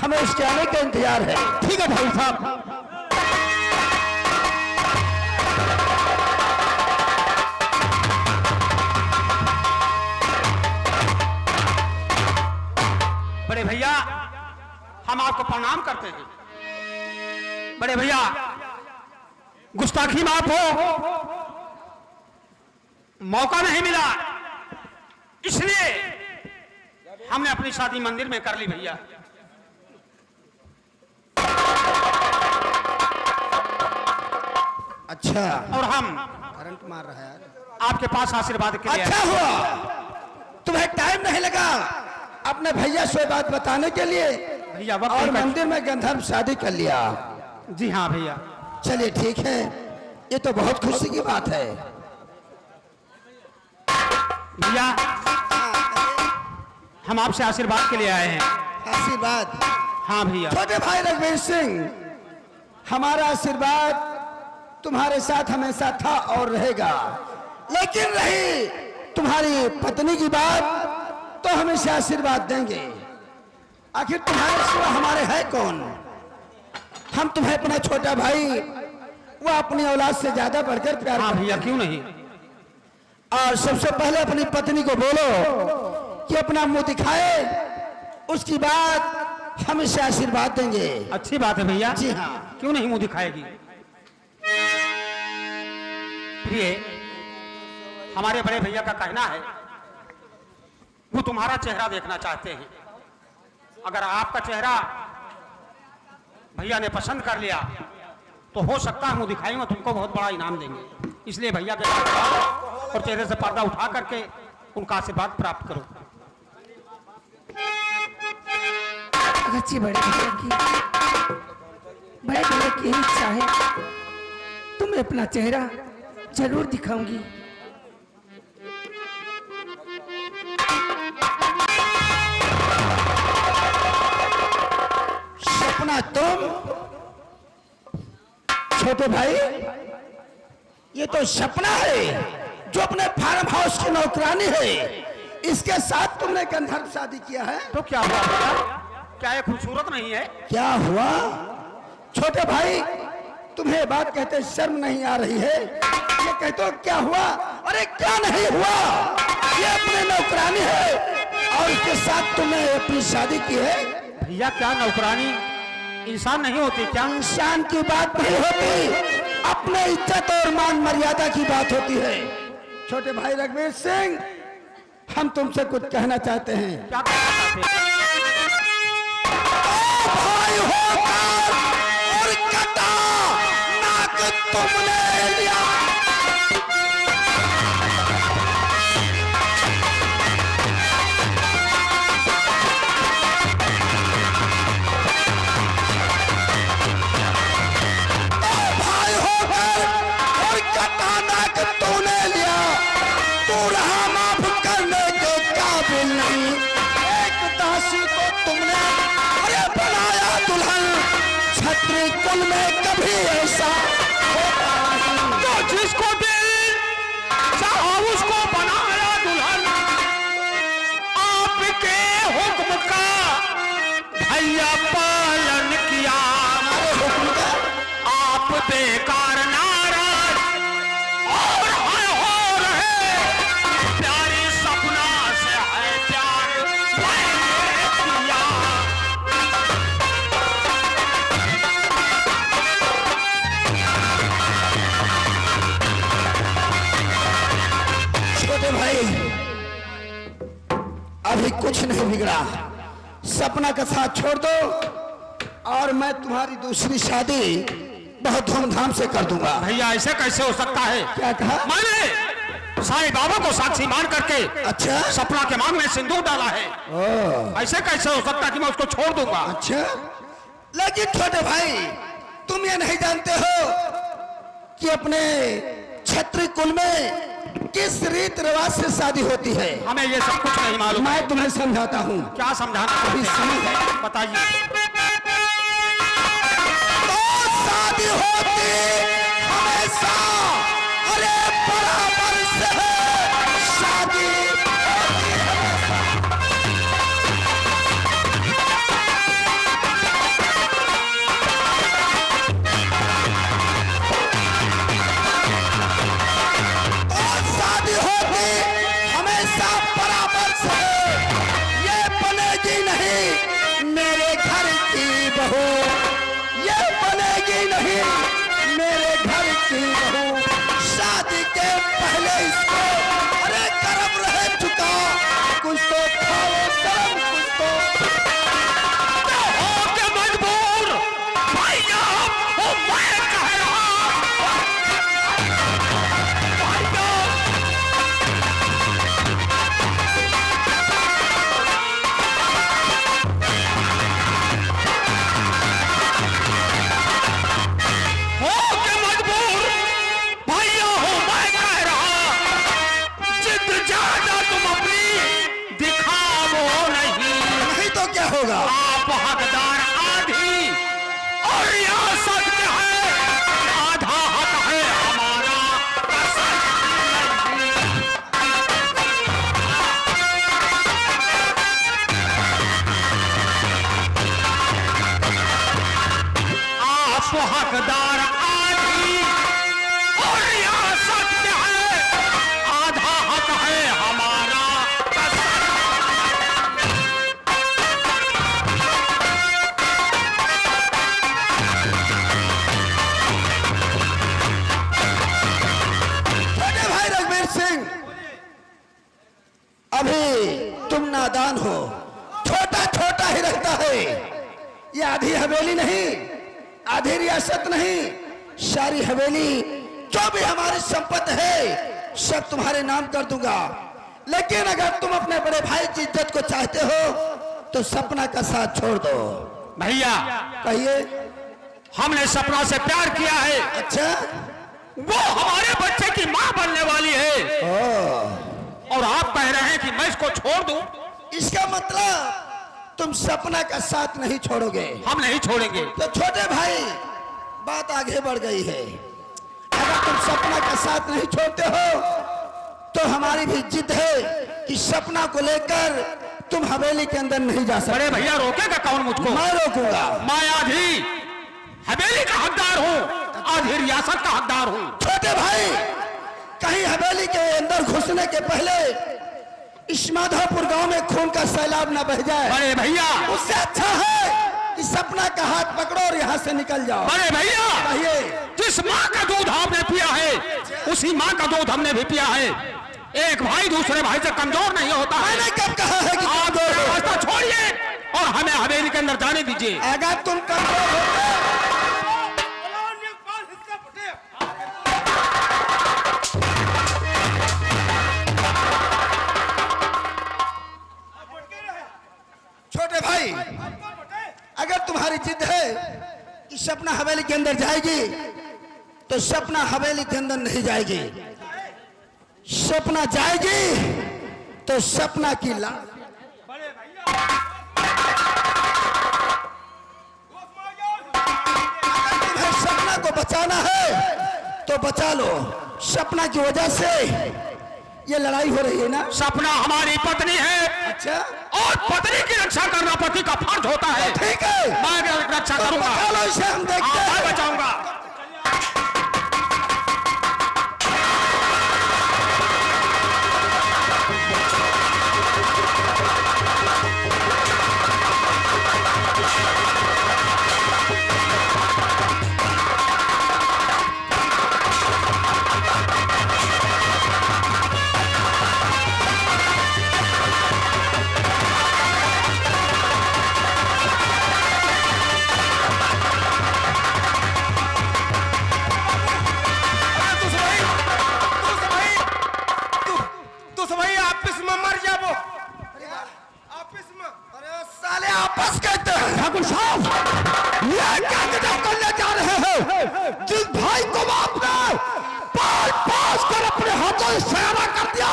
हमें उसके आने का इंतजार है। ठीक है भाई साहब। बड़े भैया हम आपको प्रणाम करते हैं। बड़े भैया गुस्ताखी माफ हो, मौका नहीं मिला इसलिए हमने अपनी शादी मंदिर में कर ली भैया। अच्छा, और हम करंट मार रहा है यार। आपके पास आशीर्वाद के लिए अच्छा हुआ तुम्हें टाइम नहीं लगा अपने भैया से बात बताने के लिए भैया और मंदिर में गंधर्व शादी कर लिया। जी हाँ भैया। चलिए ठीक है, ये तो बहुत खुशी की बात है। भैया हम आपसे आशीर्वाद के लिए आए हैं। आशीर्वाद? हाँ भैया। छोटे भाई रघुवीर सिंह, हमारा आशीर्वाद तुम्हारे साथ हमेशा था और रहेगा, लेकिन रही तुम्हारी पत्नी की बात तो हमेशा आशीर्वाद देंगे। आखिर तुम्हारे सिवा हमारे है कौन? हम तुम्हें अपना छोटा भाई वो अपनी औलाद से ज्यादा बढ़कर प्यार हाँ करते भैया, हैं। क्यों नहीं। और सबसे पहले अपनी पत्नी को बोलो कि अपना मुंह दिखाए, उसकी बात हमेशा आशीर्वाद देंगे। अच्छी बात है भैया। जी हाँ। क्यों नहीं मुंह दिखाएगी। प्रिय, हमारे बड़े भैया का कहना है वो तुम्हारा चेहरा देखना चाहते हैं। अगर आपका चेहरा भैया ने पसंद कर लिया तो हो सकता है मुंह दिखाएंगे तुमको बहुत बड़ा इनाम देंगे। इसलिए भैया के पास जाओ और चेहरे से पर्दा उठा करके उनका आशीर्वाद प्राप्त करो। अगरचे बड़े भैया की इच्छा है, तुम्हें अपना चेहरा जरूर दिखाऊंगी। सपना तुम? छोटे भाई, ये तो सपना है जो अपने फार्म हाउस की नौकरानी है, इसके साथ तुमने गंधर्व शादी किया है। तो क्या हुआ भैया, क्या ये खूबसूरत नहीं है? क्या हुआ? छोटे भाई, तुम्हें बात कहते शर्म नहीं आ रही है? ये कहते हो क्या हुआ? अरे क्या नहीं हुआ, ये अपने नौकरानी है और इसके साथ तुमने अपनी शादी की है। भैया क्या नौकरानी इंसान नहीं होती क्या? इंसान की बात नहीं होती, अपने इज्जत और मान मर्यादा की बात होती है। छोटे भाई रघुवीर सिंह, हम तुमसे कुछ कहना चाहते हैं। क्या कहना चाहते हैं? भाई होकर और कटा नाक तुमने लिया। भाई होकर और कटा नाक तूने लिया, तू रहा माफ करने के काबिल नहीं। एक दासी को तुमने अरे बनाया दुल्हन, छत्री कुल में कभी ऐसा होता नहीं। तो जिसको दिल चाहा उसको बनाया दुल्हन, आपके हुक्म का भैया पालन किया। हमारे हुक्म का आप बेकार नाराज और हो रहे, प्यारी सपना से है प्यार मैंने किया। छोटे भाई, अभी कुछ नहीं बिगड़ा, सपना का साथ छोड़ दो और मैं तुम्हारी दूसरी शादी बहुत धूमधाम से कर दूंगा। भैया ऐसे कैसे हो सकता है? क्या कहा? मैंने साईं बाबा को साक्षी मान करके अच्छा, सपना के मांग में सिंदूर डाला है। ऐसे कैसे हो सकता है कि मैं उसको छोड़ दूंगा? अच्छा, लेकिन छोटे भाई तुम ये नहीं जानते हो कि अपने क्षत्रिय कुल में किस रीत रिवाज से शादी होती है। हमें ये सब कुछ नहीं मालूम। मैं तुम्हें समझाता हूँ। क्या समझाना अभी चाहते हैं? सुनो। बताइए। तो शादी होती हमेशा अरे बराबर से है, शादी होती हमेशा। होगा? आप हकदार आधी और रियासत में है, आधा हक है हमारा। आप हकदार आधी और रियासत में है, आधा हक है हमारा। छोटे भाई रघुवीर सिंह, अभी तुम नादान हो, छोटा छोटा ही रहता है। ये आधी हवेली नहीं, आधी रियासत नहीं, सारी हवेली जो भी हमारी संपत्ति है सब तुम्हारे नाम कर दूंगा। लेकिन अगर तुम अपने बड़े भाई की इज्जत को चाहते हो तो सपना का साथ छोड़ दो। भैया, कहिए। हमने सपना से प्यार किया है। अच्छा, वो हमारे बच्चे की मां बनने वाली है। और आप कह रहे हैं कि मैं इसको छोड़ दूं? इसका मतलब तुम सपना का साथ नहीं छोड़ोगे। हम नहीं छोड़ेंगे। तो छोटे भाई, बात आगे बढ़ गई है। अगर तुम सपना का साथ नहीं छोड़ते हो तो हमारी भी जिद है कि सपना को लेकर तुम हवेली के अंदर नहीं जा सकते। बड़े भैया, रोकेगा कौन मुझको? मैं रोकूंगा। मैं आधी हवेली का हकदार हूँ, आधी रियासत का हकदार हूँ। छोटे भाई, कहीं हवेली के अंदर घुसने के पहले इस माधोपुर गांव में खून का सैलाब न बह जाए। बड़े भैया, उससे अच्छा है कि सपना का हाथ पकड़ो और यहाँ से निकल जाओ। बड़े भैया, कहिए। जिस माँ का दूध आपने पिया है उसी माँ का दूध हमने भी पिया है। एक भाई दूसरे भाई से कमजोर नहीं होता है। मैंने कब कहा है कि आप रास्ता छोड़िए और हमें हवेली के अंदर जाने दीजिए। अगर तुम कमजोर हो छोटे भाई, अगर तुम्हारी जिद है कि सपना हवेली के अंदर जाएगी तो सपना हवेली के अंदर नहीं जाएगी। सपना जाएगी तो सपना की लाश। अगर तुम्हें सपना को बचाना है तो बचा लो। सपना की वजह से ये लड़ाई हो रही है ना। सपना हमारी पत्नी है। अच्छा, और पत्नी की रक्षा करना पति का फर्ज होता है। ठीक है, मैं रक्षा तो करूंगा। बचा लो इसे, हम देखते हाँ, हैं। मैं बचाऊंगा। आपस कहते हैं ठाकुर साहब, ये क्या गजब करने जा रहे हैं? जिस भाई को आपने पाल पास कर अपने हाथों से सयाना कर दिया,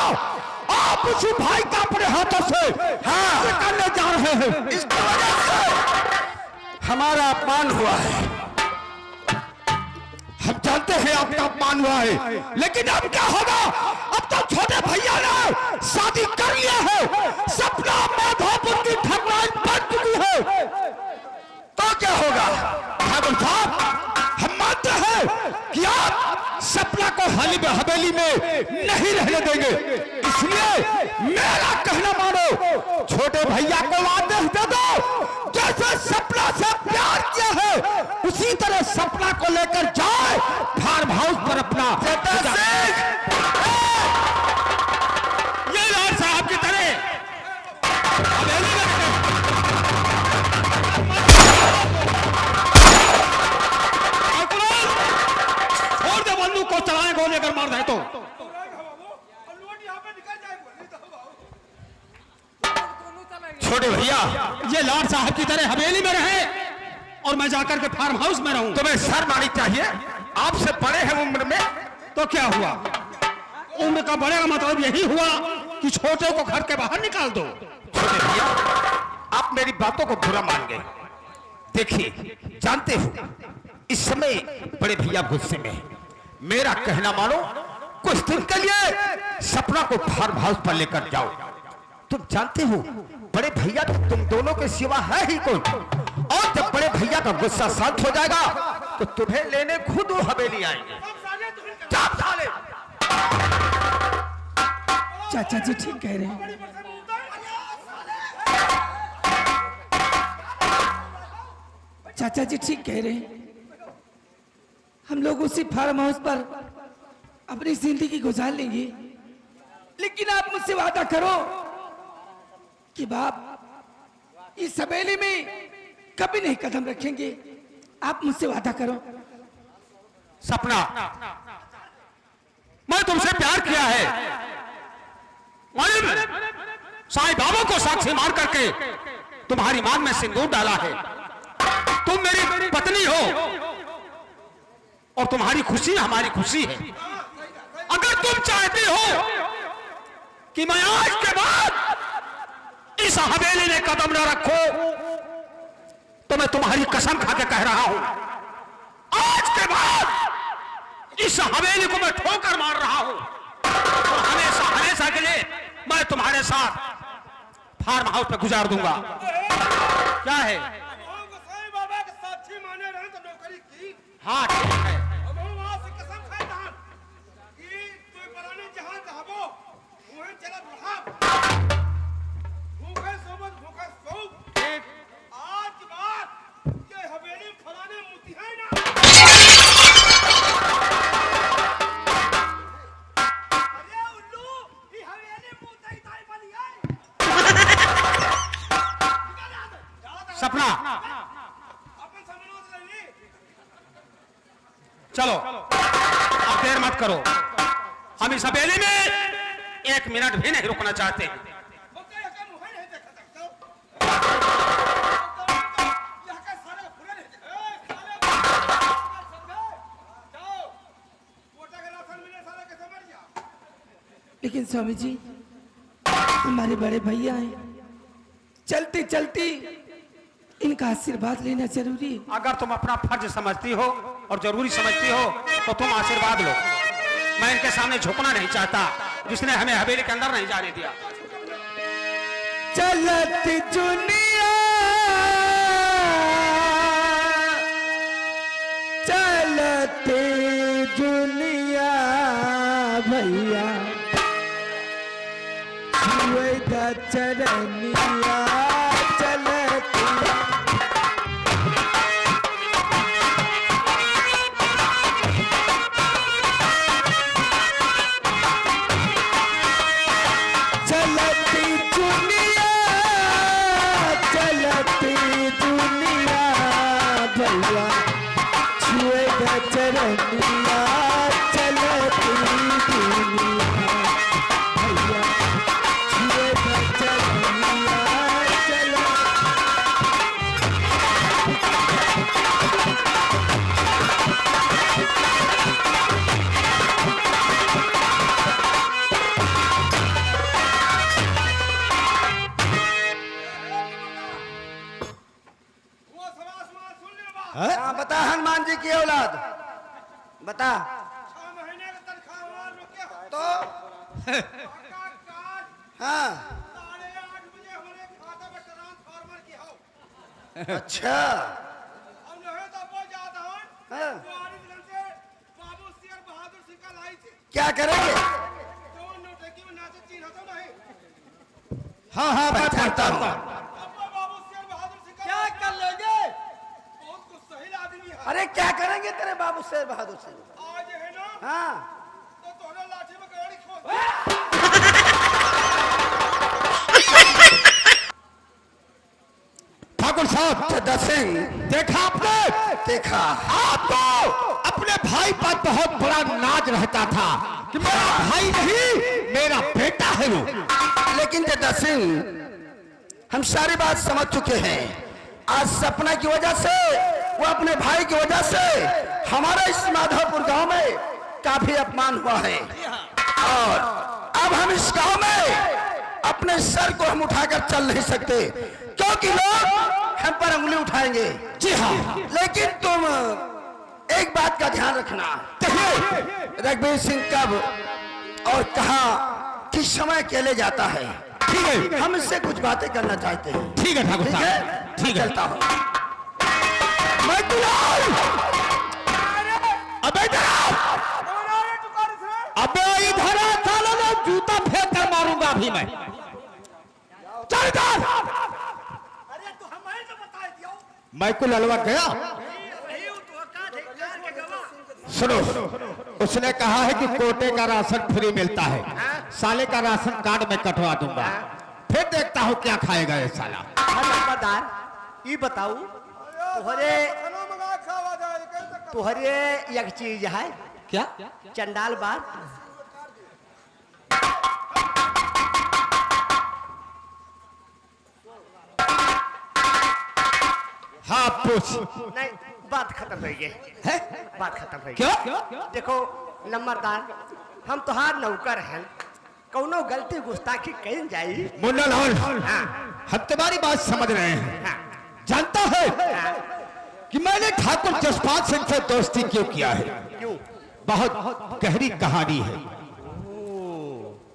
आप उसी भाई का अपने हाथों से करने जा रहे हैं। इसकी वजह से हमारा अपमान हुआ है। हम जानते हैं आपका अपमान हुआ है, लेकिन अब क्या होगा? अब तो छोटे भैया ने शादी कर लिया है, सपना माधोपुर की ठकुराइन बन चुकी है, तो क्या होगा? ठाकुर साहब, हम मानते हैं कि आप सपना को हवेली में नहीं रहने देंगे, इसलिए मेरा कहना मानो, छोटे भैया को आदेश दे दो, जैसे सपना से प्यार किया है उसी तरह सपना को लेकर जाए फार्म हाउस पर अपना। ये लाल साहब की तरह हवेली में छोड़ दे बंदूक को, चलाएं गोली अगर मार दे तो। छोटे भैया, ये लाड साहब की तरह हवेली में रहे और मैं जाकर के फार्म हाउस में रहूं। तुम्हें शर्म आनी चाहिए, आपसे बड़े हैं उम्र में। तो क्या हुआ? उम्र का बड़े का मतलब यही हुआ कि छोटे को घर के बाहर निकाल दो। छोटे भैया, आप मेरी बातों को बुरा मान गए। देखिए, जानते हो इस समय बड़े भैया गुस्से में हैं। मेरा कहना मानो, कुछ दिन के लिए सपना को फार्म हाउस पर लेकर जाओ। तुम जानते हो बड़े भैया तो तुम दोनों के सिवा है ही कोई, और जब बड़े भैया का गुस्सा शांत हो जाएगा तो तुम्हें लेने खुद वो हवेली आएंगे। जाओ साले। चाचा जी ठीक कह रहे हैं। चाचा जी ठीक कह रहे हैं। हम लोग उसी फार्म हाउस पर अपनी जिंदगी गुजार लेंगे, लेकिन आप मुझसे वादा करो कि बाप इस हवेली में कभी नहीं कदम रखेंगे। आप मुझसे वादा करो। सपना, मैं तुमसे प्यार किया है। साईं बाबा को साक्षी मान करके तुम्हारी मांग में सिंदूर डाला है। तुम मेरी पत्नी हो और तुम्हारी खुशी हमारी खुशी है। अगर तुम चाहती हो कि मैं आज के बाद इस हवेली में कदम न रखूं, तो मैं तुम्हारी कसम खा के कह रहा हूं, आज के बाद इस हवेली को मैं ठोकर मार रहा हूं। तो हमेशा हमेशा के लिए मैं तुम्हारे साथ फार्म हाउस पे गुजार दूंगा। क्या है? बाबा के साक्षी माने रहे तो नौकरी की। हाँ ठीक है। अब हम वहां से कसम खाए था कि तू पराने जहां कहबो वहीं चला रहा। भूखे सोबत भूखे सो। आज बात ये हवेली फलाने मुती है ना। अरे उल्लू, ये हवेली मुती ताई बनी है। सपना, अपन समझो तो नहीं। चलो अब देर मत करो। हम इस हवेली में 1 मिनट भी नहीं रुकना चाहते हैं। ओके, ये काम है नहीं देखा सकते हो। यह का सारे पूरे नहीं देखा। साले जाओ, कोटा के राशन मिले सारे कैसे मर गया। लेकिन स्वामी जी, हमारे बड़े भैया हैं, चलती चलती इनका आशीर्वाद लेना जरूरी है। अगर तुम अपना फर्ज समझती हो और जरूरी समझती हो तो तुम आशीर्वाद लो। मैं इनके सामने झुकना नहीं चाहता, जिसने हमें हवेली के अंदर नहीं जाने दिया। चलती दुनिया, चलती दुनिया भैया, छुएगा चरनिया। चलती चलती दुनिया, चलती दुनिया भैया, छुएगा चरनिया। चलती दुनिया भैया, छुएगा चरनिया। चलती वो समाज सुन ले बात। हाँ, बता हनुमान जी की औलाद, बता। 6 महीने का तनख्वाह हमार रुके हो। तो पक्का काज हाँ, 8:30 बजे हमारे खाता में ट्रांसफार्मर की हो। अच्छा। और नहीं तो वो जाता हूं। हाँ। 4 दिन से बाबू शेर बहादुर सिंह का लाई थी। क्या करेंगे? तो नौटंकी में नाचे चिन्ह तो नहीं। हाँ हाँ, मैं पढ़ता हूँ। अब वो बाबू शेर बहादुर सिंह का क्या कर लेंगे? बहुत कुछ सही आदमी है। अरे क्या करेंगे तेरे बाबू शेर बहादुर सिंह? आज है ना हाँ, तो तोहरे लाठी में गाड़ी खोस। ठाकुर साहब, चड्डा सिंह, देखा आपने? देखा। आपको अपने भाई पर बहुत बड़ा नाज रहता था कि मेरा भाई नहीं, मेरा बेटा है वो। लेकिन चड्डा सिंह, हम सारी बात समझ चुके हैं। आज सपना की वजह से, वो अपने भाई की वजह से हमारा इस माधवपुर गांव में काफी अपमान हुआ है। और अब हम इस गांव में अपने सर को हम उठाकर चल नहीं सकते, क्योंकि लोग हम पर उंगली उठाएंगे। जी हाँ। लेकिन तुम एक बात का ध्यान रखना, रघुवीर सिंह कब और कहां किस समय अकेले जाता है। ठीक है, हम इससे कुछ बातें करना चाहते हैं। ठीक है ठाकुर ठीक साहब, है, ठीक है। चलता हूं। मैं दुलाल! अबे इधर आओ! अबे इधर आ सालो, ना जूता फेंक कर मारूंगा अभी मैं। चल इधर। अरे तू हमें तो बता दियो। मैं को ललवा गया। नहीं तो का धिक्कार के गवा। सुनो, उसने कहा है कि कोटे का राशन फ्री मिलता है, साले का राशन कार्ड में कटवा दूंगा, फिर देखता हूँ क्या खाएगा ये साला। नंबरदार, ये बताऊ तुहरे खाना मंगा खावा जाए कैसे तुहरे एक चीज है क्या? चंडाल बात। हाँ पूछ। नहीं, बात खत्म हो गई है? बात खत्म हो गई। क्या? देखो नंबरदार, हम तुहार नौकर हैं, कौनो गलती गुस्ताखी कहीं जाई। मुन्ना लाल, हम तुम्हारी बात समझ रहे हैं। जानता है कि मैंने ठाकुर जसपाल सिंह से दोस्ती क्यों किया है? क्यों? बहुत गहरी कहानी है।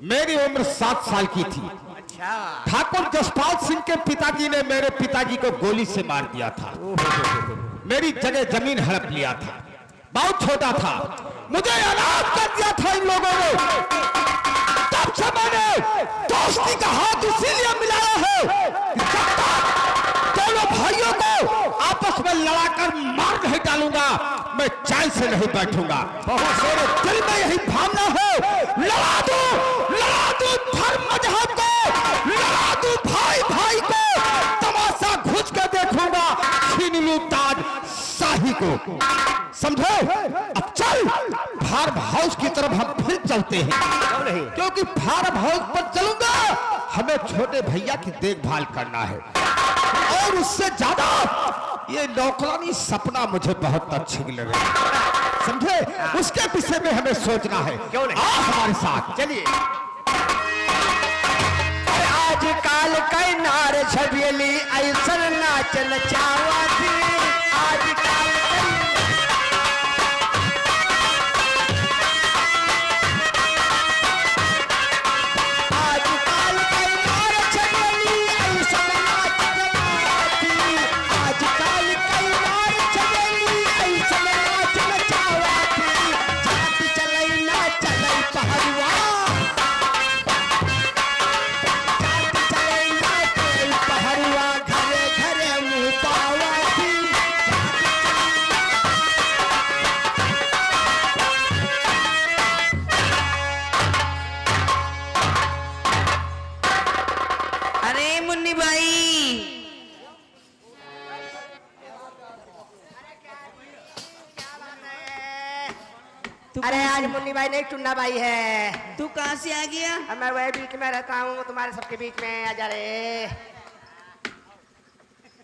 मेरी उम्र 7 साल की थी। अच्छा, ठाकुर जसपाल सिंह के पिताजी ने मेरे पिताजी को गोली से मार दिया था। मेरी जगह जमीन हड़प लिया था। बहुत छोटा था, मुझे अनाथ कर दिया था इन लोगों ने। तब से मैंने दोस्ती का हाथ इसीलिए मिलाया है कि जब तक दोनों भाइयों को आपस में लड़ाकर मार नहीं डालूंगा, मैं चैन से नहीं बैठूंगा। मेरे दिल में यही भावना है, लड़ा दूं धर्म मजहब को, लड़ा दूं भाई भाई को, तमाशा घुस के देखूंगा, छीन लूं ताज शाही को। समझो? अब चल, फार्म हाउस की तरफ हम फिर चलते हैं, क्योंकि फार्म हाउस पर चलूंगा, हमें छोटे भैया की देखभाल करना है, और उससे ज्यादा ये नौकरानी सपना मुझे बहुत अच्छी लगे। समझे? उसके विषय में हमें सोचना है। क्यों नहीं? आ हमारे साथ चलिए। आजकल कई नार छबियली ऐसन नाच नचावा थी। आजकल कई नार छबियली ऐसन नाच नचावा थी। आजकल कई नार छबियली ऐसन नाच नचावा थी। जात चलई ना चलई पहलवा, पहरुआ घरे घरे मुँह पावा थी। अरे मुन्नी भाई, अरे आज मुन्नी भाई नहीं, टुन्ना भाई है। तू कहाँ से आ गया? अब मैं वही बीच में रहता हूँ, तुम्हारे सबके बीच में आ जा रे।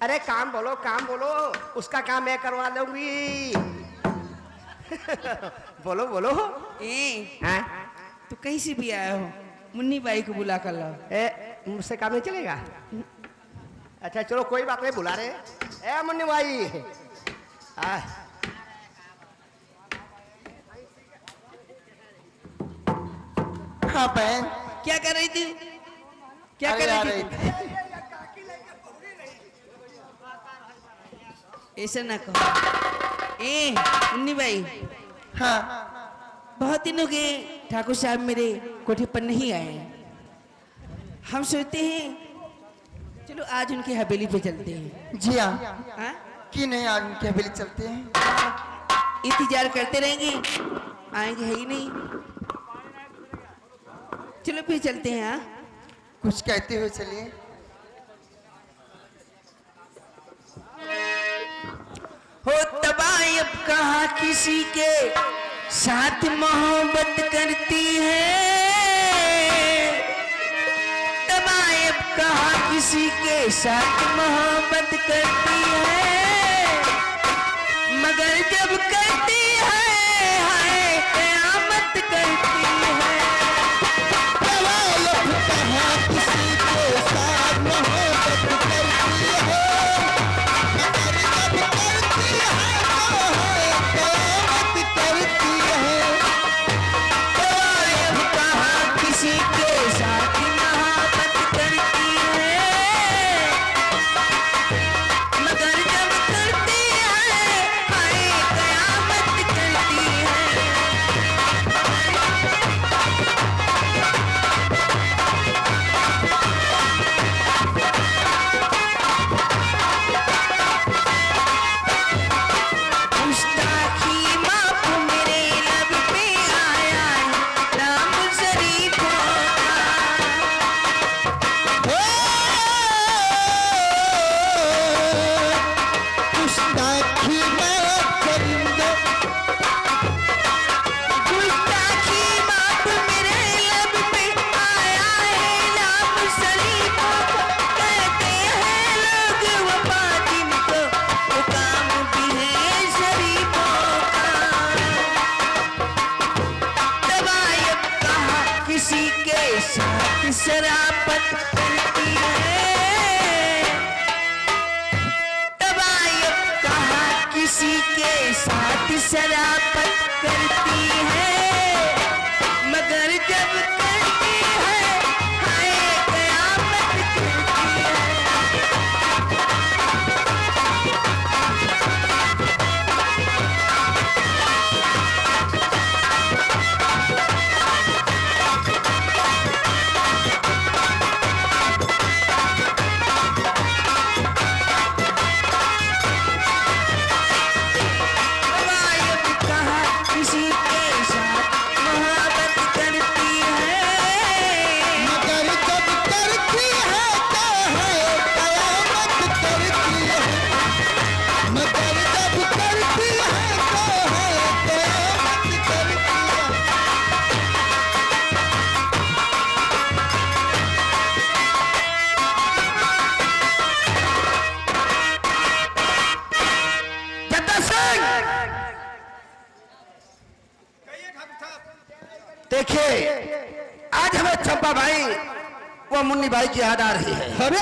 अरे काम बोलो, काम बोलो, उसका काम मैं करवा दूंगी। बोलो बोलो। ए, हाँ? तू कहीं से भी आया हो, मुन्नी बाई को बुला कर लाओ। मुझसे काम नहीं चलेगा? अच्छा चलो कोई बात नहीं, बुला रहे। ए मुन्नी भाई, हाँ बहन, क्या कर रही थी? क्या अरे कर आ रही रही थी? ऐसा ना कहो। ए मुन्नी भाई, हाँ बहुत दिनों के ठाकुर साहब मेरे कोठे पर नहीं आए हैं। हम सोचते हैं चलो आज उनकी हवेली पे चलते हैं। जी हाँ, हाँ? कि नहीं आज उनकी हवेली चलते हैं। इंतजार करते रहेंगे, आएंगे है ही नहीं। चलो फिर चलते हैं। हाँ? कुछ कहते हुए चलिए। हो तबाही अब कहाँ किसी के साथ मोहब्बत करती है, तबाही अब कहाँ किसी के साथ मोहब्बत करती है, मगर जब करती है हाय कयामत करती है। कहाँ किसी शराबत करती है। तबायब कहा किसी के साथ शराबत करती है, मगर जब करती है हाय कयामत करती है। तबायब कहा किसी के साथ मोहब्बत करती है, मगर जब करती है तो है कयामत करती है, मगर जब करती है तो है कयामत करती है। जद्दा सिंह, कहिए ठाकुर साहब। देखिए आज हमें चंपा भाई व मुन्नी भाई की याद आ रही है। अरे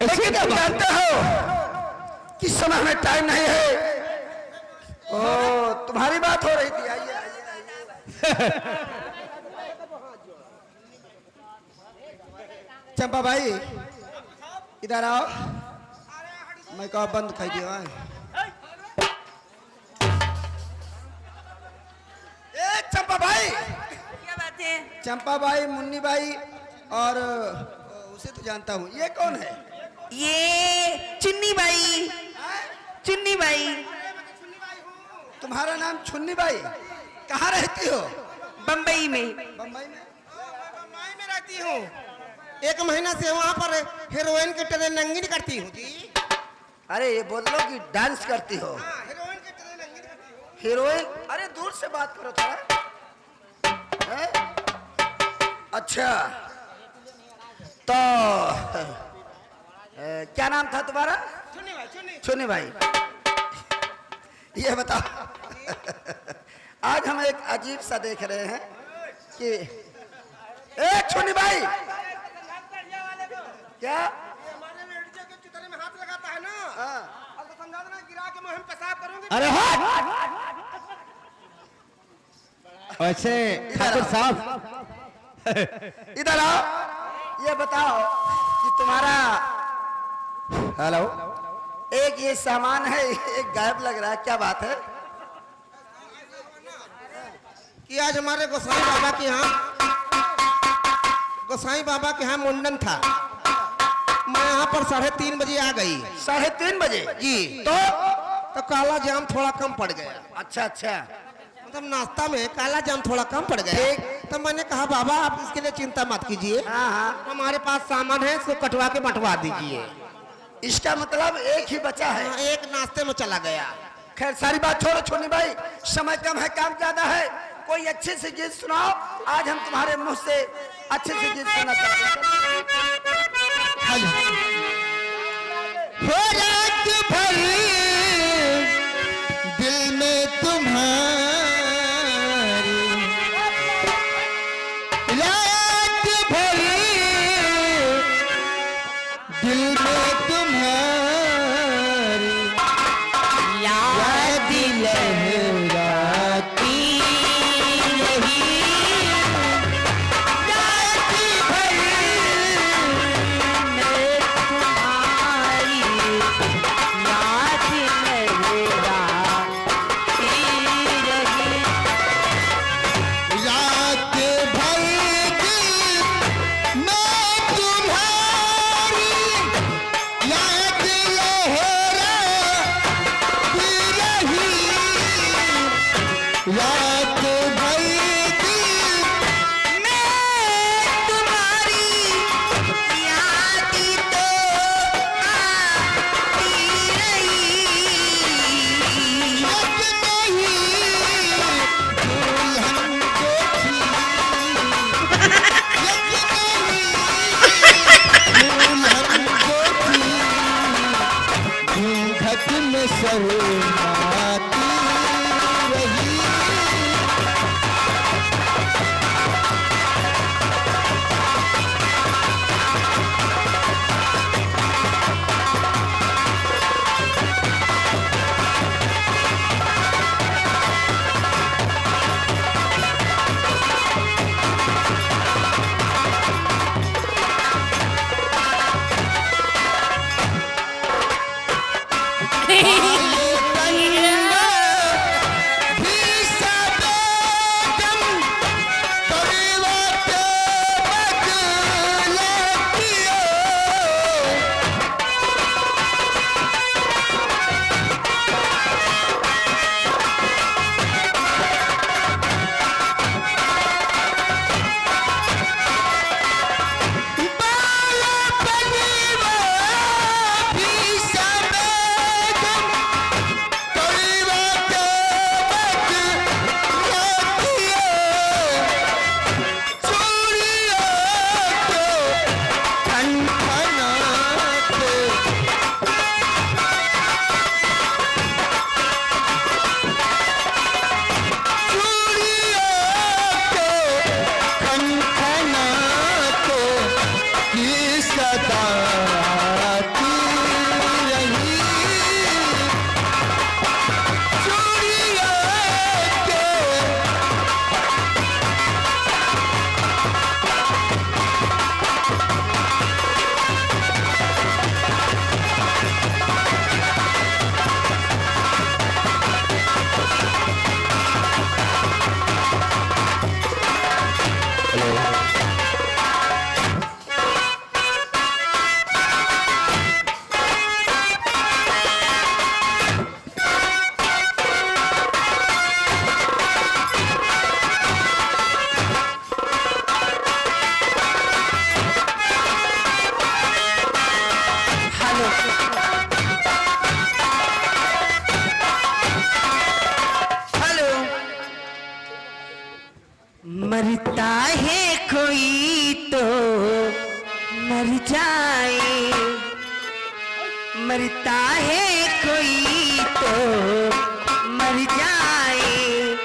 लेकिन आप जानते हो कि समय में टाइम नहीं है। ओ तुम्हारी बात हो रही थी, आइए आइए चंपा भाई इधर आओ। मैं कहा बंद खाई दिया ए चंपा भाई, क्या बात है? चंपा भाई, मुन्नी भाई और उसे तो जानता हूँ, ये कौन है? ये चुन्नी बाई, चुन्नी बाई तुम्हारा नाम छुन्नी बाई, कहाँ रहती हो? बम्बई में। बम्बई में। बम्बई में रहती हूँ, 1 महीना से वहाँ पर हीरोइन की ट्रेनिंग करती हूँ जी। अरे ये बोल लो कि डांस करती हो। हाँ, हीरोइन की ट्रेनिंग करती हूँ। हीरोइन? अरे दूर से बात करो थोड़ा। हैं? अच्छा तो क्या नाम था तुम्हारा? चुन्नी भाई, चुन्नी। छुन्नी भाई, ये बताओ आज हम एक अजीब सा देख रहे हैं कि ए छुन्नी भाई क्या? ये हमारे लड़कियों के चितरे में हाथ लगाता है ना, हाँ। अब तो समझा देना गिरा के मुँह में पेशाब करूंगी। अरे वैसे ठाकुर साहब इधर आओ, ये बताओ कि तुम्हारा हेलो एक ये सामान है, एक गायब लग रहा है, क्या बात है? कि आज हमारे गोसाई बाबा के यहाँ, गोसाई बाबा के यहाँ मुंडन था। मैं यहाँ पर 3:30 बजे आ गई 3:30 बजे जी। तो काला जाम थोड़ा कम पड़ गया, अच्छा अच्छा, मतलब नाश्ता में काला जाम थोड़ा कम पड़ गया। ठीक। तो मैंने कहा बाबा आप इसके लिए चिंता मत कीजिए, हाँ हाँ, हमारे पास सामान है, इसको कटवा के बंटवा दीजिए। इसका मतलब एक ही बचा है। हाँ, एक नाश्ते में चला गया। खैर सारी बात छोड़ो छुन्नी भाई, समय कम है काम ज्यादा है, कोई अच्छे से गीत सुनाओ, आज हम तुम्हारे मुंह से अच्छे से गीत सुनना चाहते हैं। हो रात भर दिल में तुम्हारी, रात भर दिल में तुम्हारी याद लहराती रही, रात भर मैं तुम्हारी याद लहराती रही। रात भर मैं तुम्हारी याद लहराती रही, रात भर मैं तुम्हारी याद तो आती रही। यक नहीं दुल्हन को थी, यक नहीं दुल्हन को थी, घूंघट में शर्माती रही। मर जाए, मरता है कोई तो मर जाए,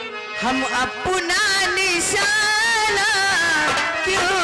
हम अपना निशाना क्यों